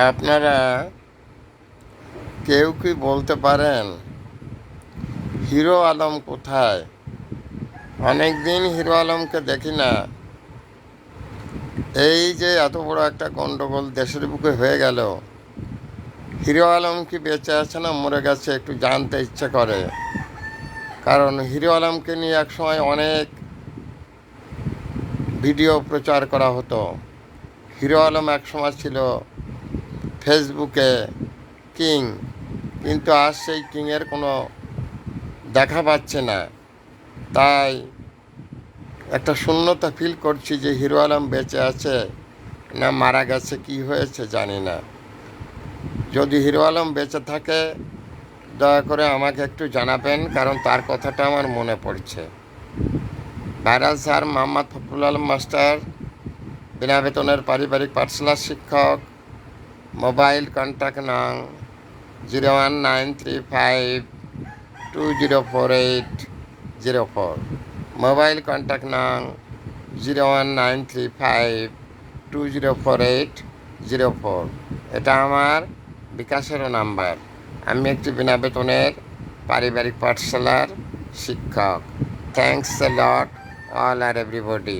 আপনারা কেউ কি বলতে পারেন হিরো আলম কোথায়? অনেক দিন হিরো আলমকে দেখি না। এই যে এত বড় একটা গন্ডগোল দেশের বুকে হয়ে গেল, হিরো আলম কি বেঁচে আছে না মরে গেছে একটু জানতে ইচ্ছে করে। কারণ হিরো আলমকে নিয়ে একসময় অনেক ভিডিও প্রচার করা হতো। হিরো আলম একসময় ছিল ফেসবুকে কিং, কিন্তু আজ সেই কিংয়ের কোনো দেখা পাচ্ছে না। তাই একটা শূন্যতা ফিল করছি যে হিরো আলম বেঁচে আছে না মারা গেছে, কি হয়েছে জানি না। যদি হিরো আলম বেঁচে থাকে দয়া করে আমাকে একটু জানাবেন, কারণ তার কথাটা আমার মনে পড়ছে। Viral sir Mohammad Fakhrul Alam master, বিনা বেতনের পারিবারিক পাঠশালার শিক্ষক। মোবাইল কন্ট্যাক্ট নং 01935204804। মোবাইল কন্ট্যাক্ট নং 01935204804। এটা আমার বিকাশেরও নাম্বার। আমি একটি বিনা বেতনের পারিবারিক পাঠশালার শিক্ষক। থ্যাংকস এ লট অল আর এভরিবডি।